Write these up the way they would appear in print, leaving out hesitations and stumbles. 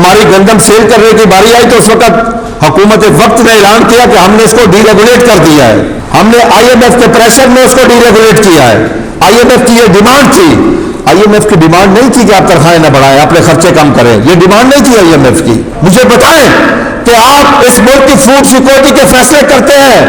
हमारी गंदम सेल करने की बारी आई तो उस वक्त हुकूमत वक्त ने ऐलान किया कि हमने इसको डीरेगुलेट कर दिया है। हमने आईएमएफ के प्रेशर में उसको डीरेगुलेट किया है। आईएमएफ की ये डिमांड थी। आईएमएफ की डिमांड नहीं थी कि आप तनख्वाहें न बढ़ाएं, अपने खर्चे कम करें। ये डिमांड नहीं थी आईएमएफ की। मुझे बताएं कि आप इस मुल्क की फूड सिक्योरिटी के फैसले करते हैं,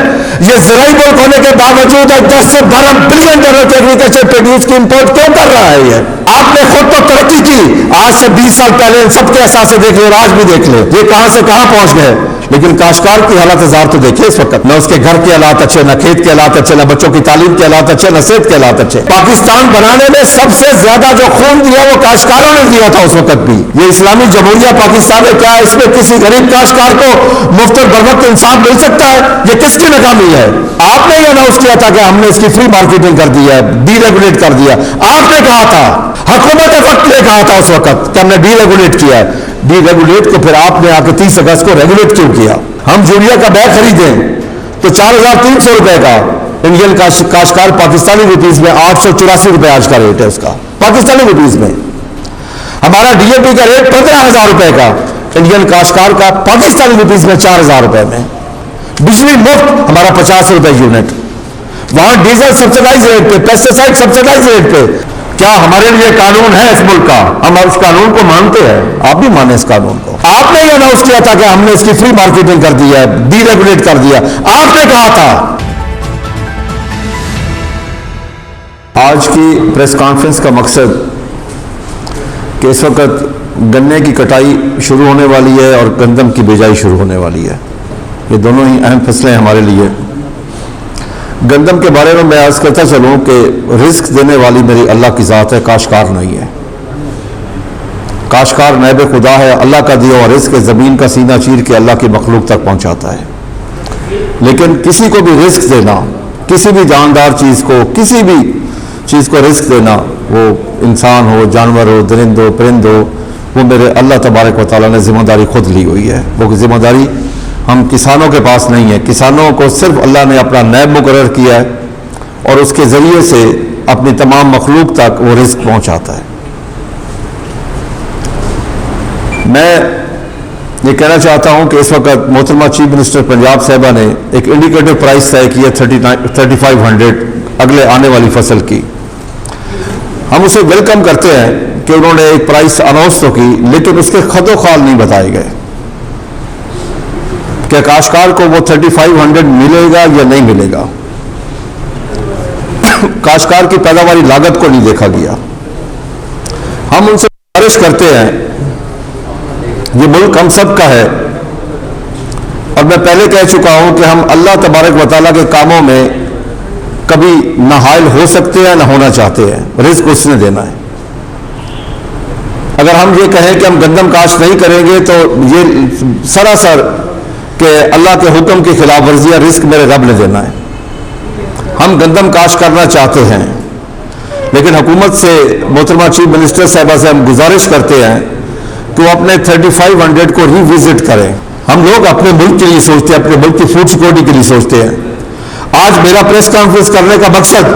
ये ज़राई मुल्क होने के बावजूद 10 से 12 बिलियन डॉलर के एग्रीकल्चर प्रोड्यूस की इंपोर्ट क्यों कर रहा है? ये आपने खुद तो तरक्की की, आज से 20 साल पहले सबके एहसास से देख ले और आज भी देख ले, ये कहां से कहां पहुंच गए। लेकिन काश्तकार की हालत हजार तो देखिए इस वक्त, न उसके घर के हालात अच्छे, न खेत के हालात अच्छे, न बच्चों की तालीम के हालात अच्छे, न सेहत के हालात अच्छे। पाकिस्तान बनाने में सबसे ज्यादा जो खून दिया वो काश्तकारों ने दिया था उस वक्त भी। ये इस्लामी जमहूरिया पाकिस्तान है क्या? इसमें किसी गरीब काश्तकार को मुफ्त और बरवक्त इंसाफ मिल सकता है? ये किसकी नाकामी है? आपने ये अनाउंस किया था कि हमने इसकी फ्री मार्केटिंग कर दी है, डीरेगुलेट कर दिया। आपने कहा था, हुकूमत वक्त ने कहा था उस वक्त कि हमने डीरेगुलेट किया है। डीरेगुलेट को फिर आपने आके 30 अगस्त को रेगुलेट क्यों किया? हम यूरिया का बैग खरीदें तो 4,300 रुपए का इंडियन काश्तकार पाकिस्तानी रुपीज में 884 रुपए आज का रेट है उसका, पाकिस्तानी रुपीज में। हमारा डीएपी का रेट 15,000 रुपए का, इंडियन काश्तकार का पाकिस्तानी रुपीज में 4,000 रुपए में। बिजली मुफ्त हमारा 50 रुपए यूनिट, वहां डीजल सब्सिडाइज रेट पे, पेस्टिसाइड सब्सिडाइज रेट पे। क्या हमारे लिए कानून है इस मुल्क का? हम उस कानून को मानते हैं, आप भी माने इस कानून को। आपने ये अनाउंस किया था कि हमने इसकी फ्री मार्केटिंग कर दी है, डीरेगुलेट कर दिया। आपने कहा था। आज की प्रेस कॉन्फ्रेंस का मकसद कि इस वक्त गन्ने की कटाई शुरू होने वाली है और गंदम की बिजाई शुरू होने वाली है। ये दोनों ही अहम फसलें हमारे लिए। गंदम के बारे में मैं अर्ज करता चलूं कि रिस्क देने वाली मेरी अल्लाह की ज़ात है, काश्तकार नहीं है। काश्तकार नैब खुदा है, अल्लाह का दिया हुआ रिस्क ज़मीन का सीना चीर के अल्लाह की मखलूक तक पहुंचाता है। लेकिन किसी को भी रिस्क देना, किसी भी जानदार चीज़ को, किसी भी चीज़ को रिस्क देना, वो इंसान हो, जानवर हो, दरिंद हो, परिंद हो, वो मेरे अल्लाह तबारक व तआला ने जिम्मेदारी खुद ली हुई है। वो जिम्मेदारी हम किसानों के पास नहीं है। किसानों को सिर्फ अल्लाह ने अपना नैब मुकर्रर किया है और उसके ज़रिए से अपनी तमाम मखलूक तक वो रिस्क पहुंचाता है। मैं ये कहना चाहता हूं कि इस वक्त मोहतरमा चीफ मिनिस्टर पंजाब साहिबा ने एक इंडिकेटिव प्राइस तय की है 3500 अगले आने वाली फसल की। हम उसे वेलकम करते हैं कि उन्होंने एक प्राइस अनाउंस तो की, लेकिन उसके खतो खाल नहीं बताए गए। क्या काश्तकार को वो 3500 मिलेगा या नहीं मिलेगा? काश्तकार की पैदावारी लागत को नहीं देखा गया। हम उनसे गुजारिश करते हैं, ये मुल्क हम सब का है और मैं पहले कह चुका हूं कि हम अल्लाह तबारक व तआला के कामों में कभी ना हायल हो सकते हैं ना होना चाहते हैं। रिस्क उसने देना है। अगर हम ये कहें कि हम गंदम काश्त नहीं करेंगे तो ये सरासर कि अल्लाह के हुक्म की खिलाफ वर्जियाँ रिस्क मेरे रब ने देना है। हम गंदम काश्त करना चाहते हैं, लेकिन हुकूमत से, मोहतरमा चीफ मिनिस्टर साहबा से हम गुजारिश करते हैं कि वो अपने 3500 को रिविजिट करें। हम लोग अपने मुल्क के लिए सोचते हैं, अपने मुल्क की फूड सिक्योरिटी के लिए सोचते हैं। आज मेरा प्रेस कॉन्फ्रेंस करने का मकसद,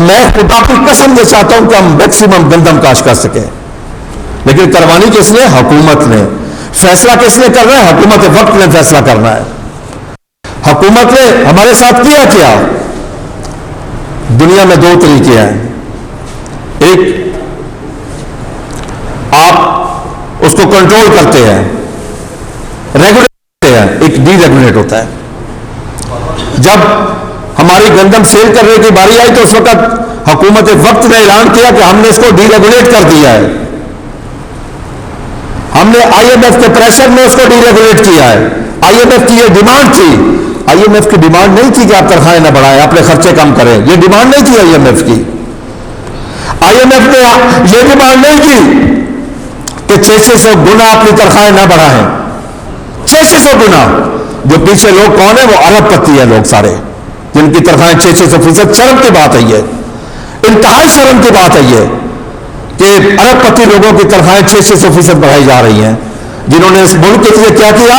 मैं खुदा की कसम ये चाहता हूं कि हम मैक्सिमम गंदम काश्त कर सकें, लेकिन करवानी किसने? हुकूमत ने। फैसला किसने करना है? हुकूमत वक्त ने फैसला करना है। हुकूमत ने हमारे साथ किया क्या? दुनिया में दो तरीके हैं। एक, आप उसको कंट्रोल करते हैं, रेगुलेट करते हैं, एक डीरेगुलेट होता है। जब हमारी गंदम सेल करने की बारी आई तो उस वक्त हुकूमत वक्त ने ऐलान किया कि हमने इसको डीरेगुलेट कर दिया है। हमने आईएमएफ के प्रेशर में उसको डीरेगुलेट किया है। आईएमएफ की ये डिमांड थी। आईएमएफ की डिमांड नहीं थी कि आप तनख्वाहें न बढ़ाएं, अपने खर्चे कम करें। ये डिमांड नहीं थी आईएमएफ की। आईएमएफ ने ये डिमांड नहीं की कि 600 गुना अपनी तनख्वाहें न बढ़ाएं। 600 गुना। जो पीछे लोग कौन है? वो अरबपति है लोग सारे, जिनकी तनख्वाहें 600%। शर्म की बात है ये, इंतहाई शर्म की बात है ये कि अरबपति लोगों की तनख्वाहें 600% बढ़ाई जा रही हैं। जिन्होंने इस मुल्क के लिए क्या किया?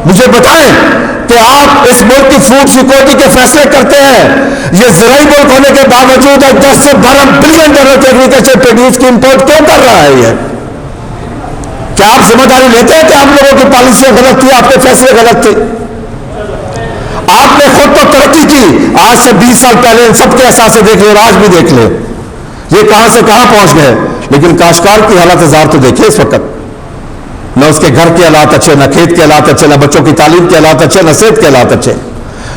मुझे बताएं कि आप इस मुल्क की फूड सिक्योरिटी के फैसले करते हैं। ये ज़राई मुल्क होने के बावजूद 10 से 12 बिलियन डॉलर के एग्रीकल्चर प्रोड्यूस की इंपोर्ट क्यों कर रहा है? ये क्या आप जिम्मेदारी लेते हैं कि आप लोगों की पॉलिसियां गलत थी, आपके फैसले गलत थे? आपने खुद तो तरक्की की, आज से 20 साल पहले इन सबके एहसास से देख ले और आज भी देख ले, ये कहां से कहां पहुंच गए। लेकिन काश्तकार की हालत हजार तो देखिए इस वक्त, न उसके घर के हालात अच्छे, न खेत के हालात अच्छे, न बच्चों की तालीम के हालात अच्छे, न सेहत के हालात अच्छे,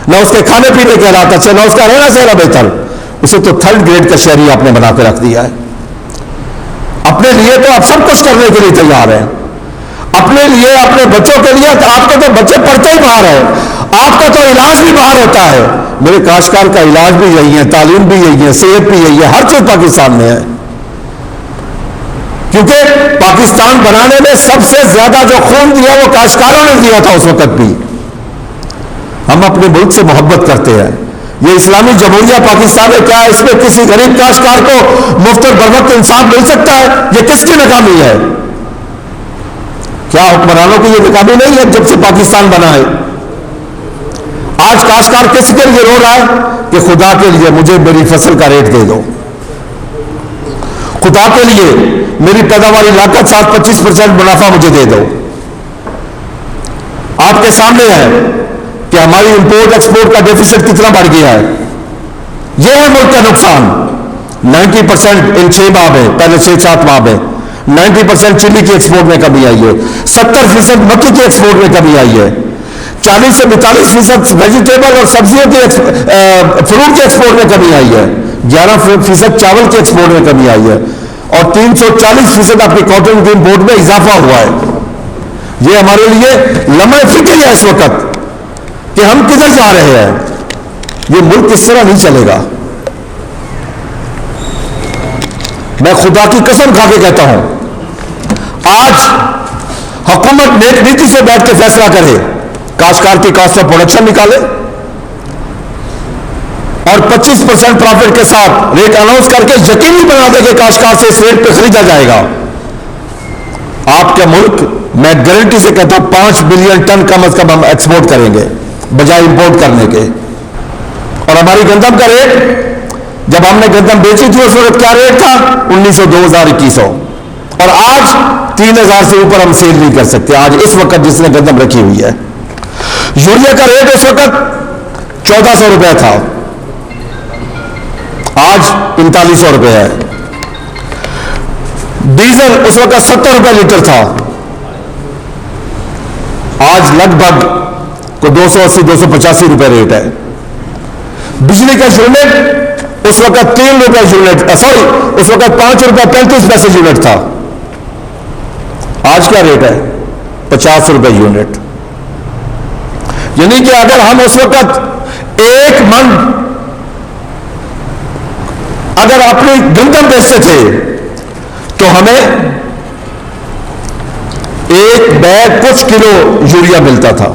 न उसके खाने पीने के हालात अच्छे, न उसका रहना सहना बेहतर। उसे तो 3rd ग्रेड का शहरी आपने बना के रख दिया है। अपने लिए तो आप सब कुछ करने के लिए तैयार हैं, अपने लिए, अपने बच्चों के लिए। तो आपके तो बच्चे पढ़ते ही बाहर है, आपका तो इलाज भी बाहर होता है। मेरे काश्तकार का इलाज भी यही है, तालीम भी यही है, सेहत भी यही है, हर चीज पाकिस्तान में है। क्योंकि पाकिस्तान बनाने में सबसे ज्यादा जो खून दिया वो काश्तकारों ने दिया था उस वक्त भी। हम अपने मुल्क से मोहब्बत करते हैं। ये इस्लामी जमहूरिया पाकिस्तान है, क्या इसमें किसी गरीब काश्तकार को मुफ्त और बरवक्त इंसाफ मिल सकता है? ये किसकी नाकामी है? क्या हुक्मरानों की ये नाकामी नहीं है जब से पाकिस्तान बना है? आज काश्तकार किसके लिए रो रहा है कि खुदा के लिए मुझे मेरी फसल का रेट दे दो, खुदा के लिए मेरी पैदावारी लागत 7-25% मुनाफा मुझे दे दो। आपके सामने है कि हमारी इंपोर्ट एक्सपोर्ट का डेफिसिट कितना बढ़ गया है। यह है मुल्क का नुकसान। 90% इन 6 माह में, पहले 6-7 माह में 90% चिली की एक्सपोर्ट में कमी आई है, 70% मक्की की एक्सपोर्ट में कमी आई है, 40 से 42% वेजिटेबल और सब्जियों की फ्रूट की एक्सपोर्ट में कमी आई है, 11% चावल की एक्सपोर्ट में कमी आई है और 340% आपकी कॉटन की इंपोर्ट में इजाफा हुआ है। यह हमारे लिए लम्हे फिक्र है इस वक्त कि हम किधर जा रहे हैं। ये मुल्क इस तरह नहीं चलेगा। मैं खुदा की कसम खा के कहता हूं, आज हुकूमत नेक नीति से बैठ के फैसला करे, काश्तकार की कॉस्ट ऑफ प्रोडक्शन निकाले और 25% प्रॉफिट के साथ रेट अनाउंस करके यकीनी बना दे कि काश्तकार से इस रेट पे खरीदा जाएगा। आपका मुल्क, मैं गारंटी से कहता हूं, 5 बिलियन टन कम से कम हम एक्सपोर्ट करेंगे बजाय इंपोर्ट करने के। और हमारी गंदम का रेट, जब हमने गंदम बेची थी उस वक्त क्या रेट था? 1900, 2000, 2100, और आज 3000 से ऊपर हम सेल नहीं कर सकते। आज इस वक्त जिसने गंदम रखी हुई है, यूरिया का रेट उस वक्त 1400 रुपए था, आज 4500 रुपए है। डीजल उस वक्त 70 रुपए लीटर था, आज लगभग को 280-285 रुपए रेट है। बिजली का यूनिट उस वक्त 3 रुपए यूनिट, सॉरी उस वक्त 5 रुपए 35 पैसे यूनिट था, आज क्या रेट है? 50 रुपए यूनिट। यानी कि अगर हम उस वक्त 1 मन अगर अपनी गंदम बेचते थे तो हमें 1 बैग कुछ किलो यूरिया मिलता था,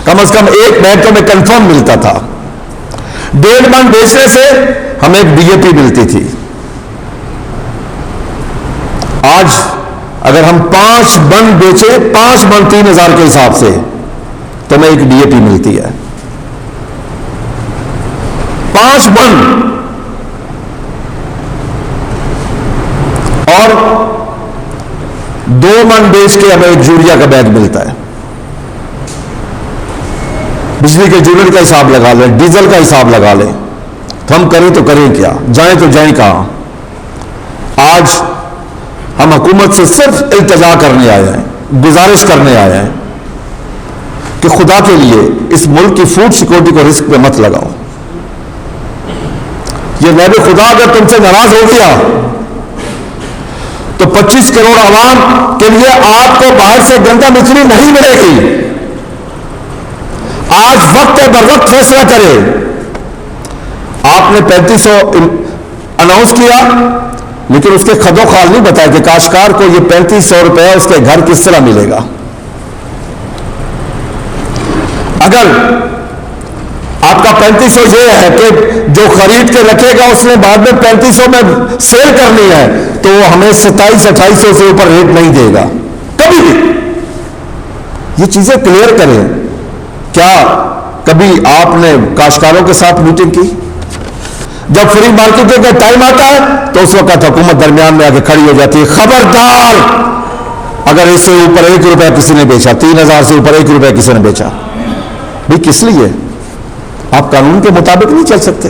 कम से कम 1 बैग तो हमें कंफर्म मिलता था। 1.5 मन बेचने से हमें डीएपी मिलती थी। आज अगर हम 5 मन बेचे, 5 मन 3000 के हिसाब से, तो हमें एक डीएपी मिलती है। 5 मन और 2 मन बेच के हमें एक यूरिया का बैग मिलता है। बिजली के यूनिट का हिसाब लगा लें, डीजल का हिसाब लगा लें, तो हम करें तो करें क्या, जाएं तो जाएं कहां। आज हम हुकूमत से सिर्फ इल्तिजा करने आए हैं, गुजारिश करने आए हैं कि खुदा के लिए इस मुल्क की फूड सिक्योरिटी को रिस्क पे मत लगाओ। ये नैब खुदा अगर तुमसे नाराज हो गया तो 25 करोड़ आवाम के लिए आपको बाहर से गंदम इतनी नहीं मिलेगी। आज वक्त है, बर वक्त फैसला करें। आपने 3500 अनाउंस किया, लेकिन उसके खदो खाल नहीं बताया कि काश्तकार को ये 3500 रुपया उसके घर किस तरह मिलेगा। अगर आपका 3500 ये है कि जो खरीद के रखेगा उसने बाद में 3500 में सेल करनी है, तो वो हमें 2700-2800 से ऊपर रेट नहीं देगा कभी भी। ये चीजें क्लियर करें। क्या कभी आपने काश्तकारों के साथ मीटिंग की? जब फ्री मार्केटिंग का टाइम आता है तो उस वक्त हुकूमत दरमियान में आके खड़ी हो जाती है, खबरदार अगर इससे ऊपर 1 रुपया किसी ने बेचा, 3,000 से ऊपर 1 रुपया किसी ने बेचा, भी किस लिए? आप कानून के मुताबिक नहीं चल सकते।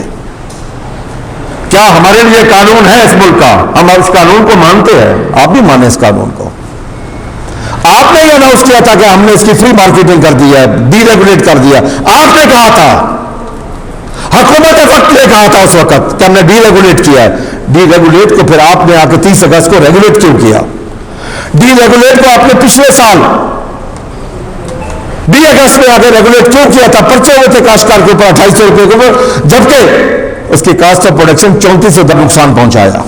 क्या हमारे लिए कानून है इस मुल्क का? हम उस कानून को मानते हैं, आप भी माने इस कानून को। आपने ये अनाउंस किया था कि हमने इसकी फ्री मार्केटिंग कर दी है, डीरेगुलेट कर दिया। आपने कहा था, हुकूमत वक्त ने कहा था उस वक्त कि हमने डीरेगुलेट किया है। डीरेगुलेट को फिर आपने आके 30 अगस्त को रेगुलेट क्यों किया? डीरेगुलेट को आपने पिछले साल 20 अगस्त में आके रेगुलेट क्यों किया था? पर्चे हुए थे काश्तकार के ऊपर 250 रुपए के ऊपर, जबकि उसकी कास्ट ऑफ प्रोडक्शन 34 नुकसान पहुंचाया,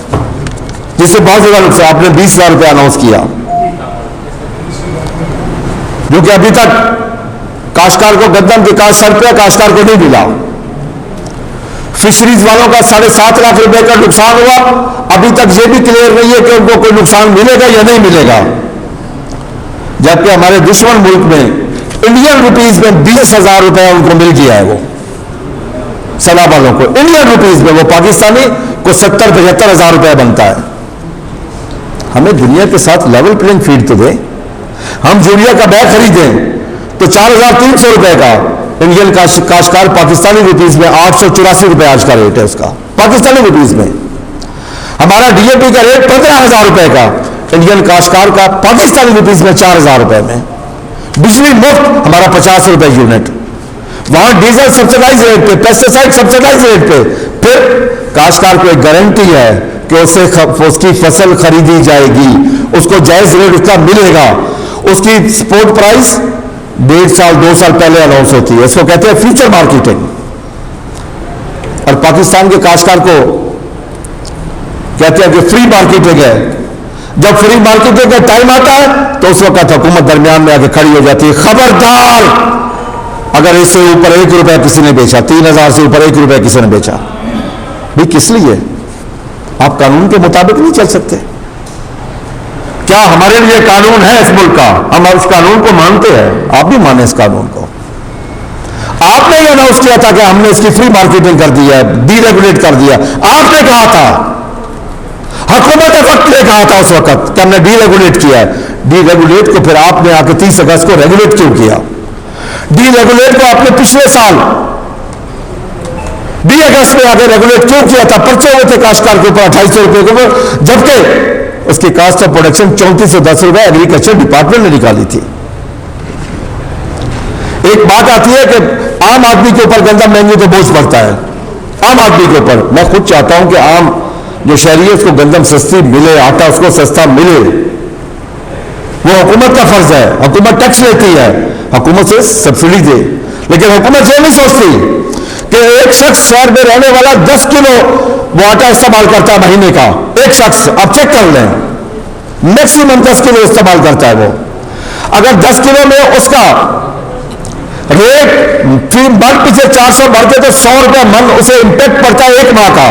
जिससे बहुत ज्यादा नुकसान। आपने 20,000 रुपया अनाउंस किया, जो कि अभी तक काश्तकार को गंदम की काश्त 100 रुपया काश्तकार को नहीं मिला। फिशरीज वालों का 7.5 लाख रुपए का नुकसान हुआ, अभी तक यह भी क्लियर नहीं है कि उनको कोई नुकसान मिलेगा या नहीं मिलेगा। जबकि हमारे दुश्मन मुल्क में इंडियन रुपीज में 20,000 रुपया उनको मिल गया है, वो सलाह वालों को इंडियन रुपीज में। वो पाकिस्तानी को 70-75 हजार रुपया बनता है। हमें दुनिया के साथ लेवल प्लेइंग फील्ड तो दे। हम यूरिया का बैग खरीदें तो 4,300 रुपए का, इंडियन काश्तकार पाकिस्तानी रुपीज में 884 रुपए आज का रेट है उसका, पाकिस्तानी रुपीज में। हमारा डीएपी का रेट 15,000 रुपए का, इंडियन काश्तकार का पाकिस्तानी रुपीज में 4,000 रुपए में। बिजली मुफ्त हमारा 50 रुपए यूनिट, वहां डीजल सब्सिडाइज रेट पे, पेस्टिसाइड सब्सिडाइज रेट पे। फिर काश्तकार को एक गारंटी है कि उसकी फसल खरीदी जाएगी, उसको जायज रेट उसका मिलेगा। उसकी स्पोर्ट प्राइस 1.5 साल 2 साल पहले अनाउंस होती है, इसको कहते हैं फ्यूचर मार्केटिंग। और पाकिस्तान के काश्तकार को कहते हैं कि फ्री मार्केटिंग है। जब फ्री मार्केटिंग का टाइम आता है तो उस वक्त हुकूमत दरमियान में आके खड़ी हो जाती है, खबरदार अगर इससे ऊपर 1 रुपया किसी ने बेचा, 3,000 से ऊपर 1 रुपया किसी ने बेचा, भी किस लिए? आप कानून के मुताबिक नहीं चल सकते। क्या हमारे लिए कानून है इस मुल्क का? हम उस कानून को मानते हैं, आप भी माने इस कानून को। आपने ये अनाउंस किया था कि हमने इसकी फ्री मार्केटिंग कर दी है, डीरेगुलेट कर दिया। आपने कहा था, हुकूमत वक्त ने कहा था उस वक्त कि हमने डीरेगुलेट किया है। डीरेगुलेट को फिर आपने आके 30 अगस्त को रेगुलेट क्यों किया? डीरेगुलेट को आपने पिछले साल 20 अगस्त में आके रेगुलेट क्यों किया था? पर्चे हुए थे काश्तकार के ऊपर 250 रुपए के ऊपर, जबकि उसकी कास्ट ऑफ प्रोडक्शन 3410 रुपए एग्रीकल्चर डिपार्टमेंट ने निकाली थी। एक बात आती है कि आम आदमी के ऊपर गंदम महंगी तो बोझ पड़ता है, आम आदमी के ऊपर। मैं खुद चाहता हूं कि आम जो शहरी है उसको गंदम सस्ती मिले, आटा उसको सस्ता मिले। वो हुकूमत का फर्ज है, हुकूमत टैक्स लेती है, हुकूमत से सब्सिडी दे। लेकिन हुकूमत ये नहीं सोचती कि एक शख्स शहर में रहने वाला 10 किलो वो आटा इस्तेमाल करता है महीने का। एक शख्स, आप चेक कर लें, मैक्सिमम 10 किलो इस्तेमाल करता है वो। अगर 10 किलो में उसका रेट फिर मन पीछे 400 बढ़ते तो 100 रुपया मन उसे इंपैक्ट पड़ता है 1 माह का।